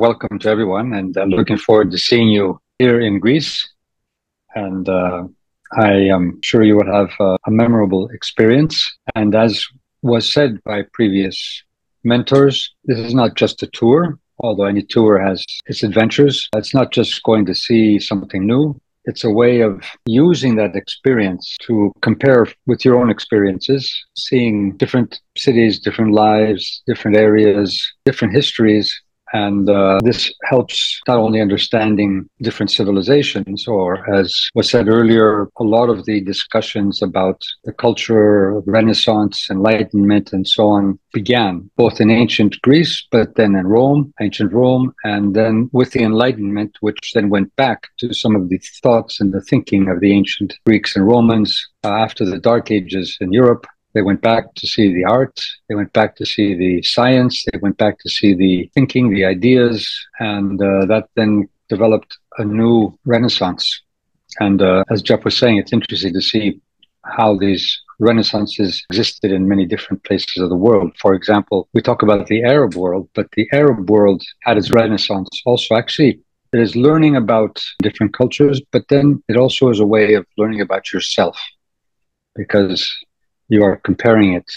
welcome to everyone, and looking forward to seeing you here in Greece. And I am sure you will have a memorable experience. And as was said by previous mentors, this is not just a tour, although any tour has its adventures. It's not just going to see something new. It's a way of using that experience to compare with your own experiences, seeing different cities, different lives, different areas, different histories. And this helps not only understanding different civilizations, or as was said earlier, a lot of the discussions about the culture, Renaissance, Enlightenment, and so on began both in ancient Greece, but then in Rome, ancient Rome, and then with the Enlightenment, which then went back to some of the thoughts and the thinking of the ancient Greeks and Romans after the Dark Ages in Europe. They went back to see the art, they went back to see the science, they went back to see the thinking, the ideas, and that then developed a new renaissance. And as Jeff was saying, it's interesting to see how these renaissances existed in many different places of the world. For example, we talk about the Arab world, but the Arab world had its renaissance also. Actually, it is learning about different cultures, but then it also is a way of learning about yourself, because you are comparing it.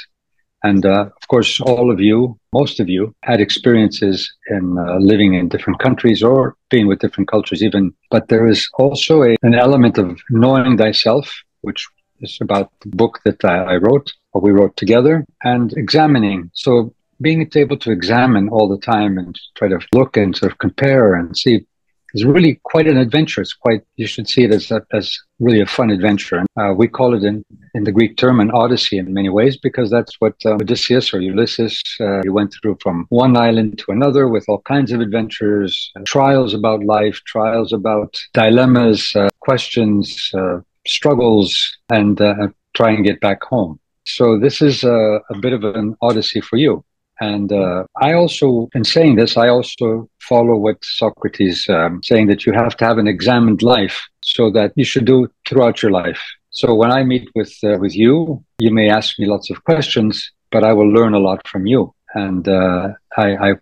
And of course, all of you, most of you, had experiences in living in different countries or being with different cultures even. But there is also an element of knowing thyself, which is about the book that I wrote, or we wrote together, and examining. So being able to examine all the time and try to look and sort of compare and see is really quite an adventure. It's quite, you should see it as really a fun adventure. And we call it in the Greek term an odyssey in many ways, because that's what Odysseus or Ulysses, he went through from one island to another with all kinds of adventures, trials about life, trials about dilemmas, questions, struggles, and try and get back home. So this is a bit of an odyssey for you. And I also, in saying this, I also follow what Socrates saying, that you have to have an examined life, so that you should do throughout your life. So when I meet with you, you may ask me lots of questions, but I will learn a lot from you. And I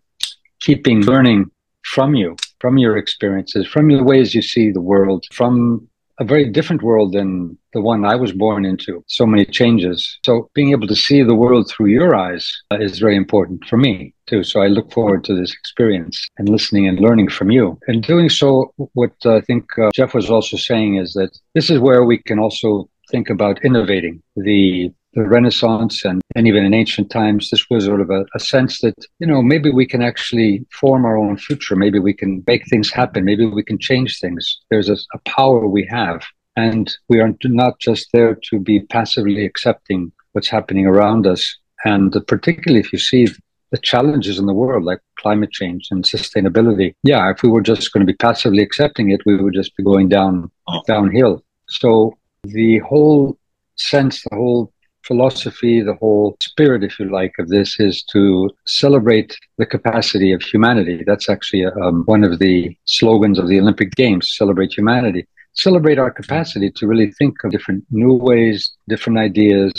keeping learning from you, from your experiences, from the ways you see the world, from a very different world than the one I was born into. So many changes. So being able to see the world through your eyes is very important for me too. So I look forward to this experience and listening and learning from you. And doing so, what I think Jeff was also saying is that this is where we can also think about innovating. The Renaissance and even in ancient times, this was sort of a sense that, maybe we can actually form our own future. Maybe we can make things happen. Maybe we can change things. There's a power we have. And we are not just there to be passively accepting what's happening around us. And particularly if you see the challenges in the world, like climate change and sustainability. Yeah, if we were just going to be passively accepting it, we would just be going downhill. So the whole sense, the whole philosophy, the whole spirit, if you like, of this is to celebrate the capacity of humanity. That's actually one of the slogans of the Olympic Games, celebrate humanity. Celebrate our capacity to really think of different new ways, different ideas.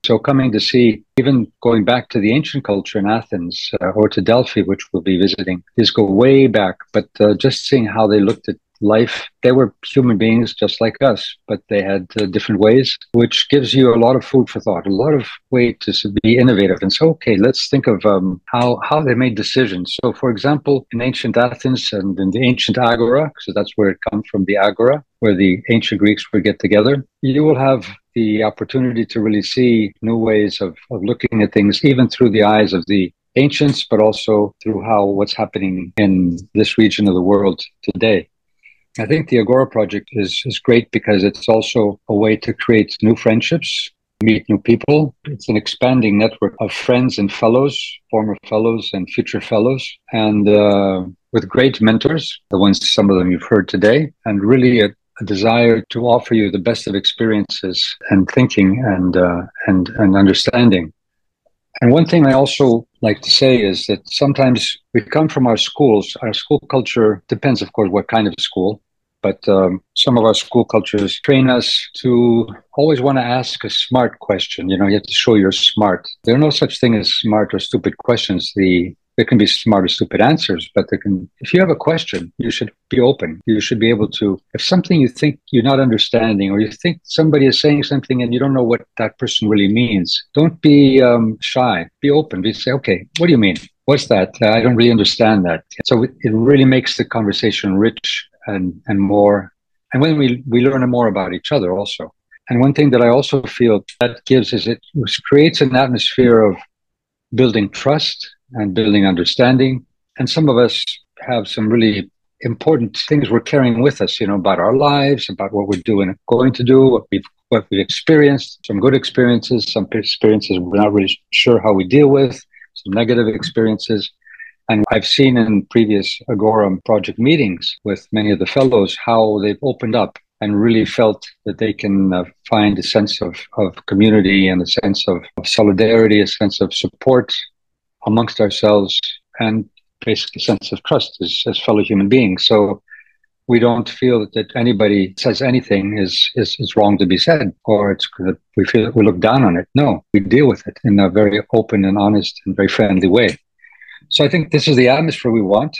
So coming to see, even going back to the ancient culture in Athens or to Delphi, which we'll be visiting, is go way back, but just seeing how they looked at life. They were human beings just like us, but they had different ways, which gives you a lot of food for thought, a lot of way to be innovative. And so, okay, let's think of how they made decisions. So, for example, in ancient Athens and in the ancient Agora, so that's where it comes from, the Agora, where the ancient Greeks would get together, you will have the opportunity to really see new ways of looking at things, even through the eyes of the ancients, but also through what's happening in this region of the world today. I think the Agora project is great because it's also a way to create new friendships, meet new people. It's an expanding network of friends and fellows, former fellows and future fellows, and with great mentors, some of them you've heard today, and really a desire to offer you the best of experiences and thinking and understanding. And one thing I also like to say is that sometimes we come from our schools. Our school culture depends, of course, what kind of school. But some of our school cultures train us to always want to ask a smart question. You have to show you're smart. There are no such thing as smart or stupid questions. The There can be smart or stupid answers, but if you have a question, you should be open. You should be able to, if something you think you're not understanding, or you think somebody is saying something and you don't know what that person really means, don't be shy. Be open. Be say, okay, what do you mean? What's that? I don't really understand that. So it really makes the conversation rich and more. And when we learn more about each other also. And one thing that I also feel that gives is it creates an atmosphere of building trust and building understanding. And some of us have some really important things we're carrying with us, about our lives, about what we're doing, going to do, what we've experienced, some good experiences, some experiences we're not really sure how we deal with, some negative experiences. And I've seen in previous Agora project meetings with many of the fellows how they've opened up and really felt that they can find a sense of community and a sense of solidarity, a sense of support amongst ourselves, and basically a sense of trust as fellow human beings. So we don't feel that anybody says anything is wrong to be said, or we feel that we look down on it. No, we deal with it in a very open and honest and very friendly way. So I think this is the atmosphere we want.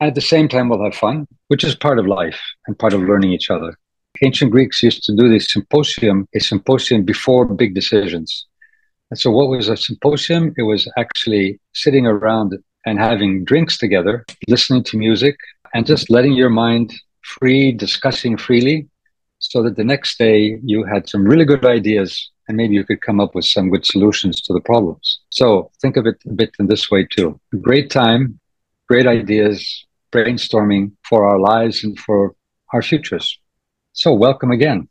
At the same time, we'll have fun, which is part of life and part of learning each other. Ancient Greeks used to do this a symposium before big decisions. And so what was a symposium? It was actually sitting around and having drinks together, listening to music, and just letting your mind free, discussing freely, so that the next day you had some really good ideas and maybe you could come up with some good solutions to the problems. So think of it a bit in this way too. Great time, great ideas, brainstorming for our lives and for our futures. So welcome again.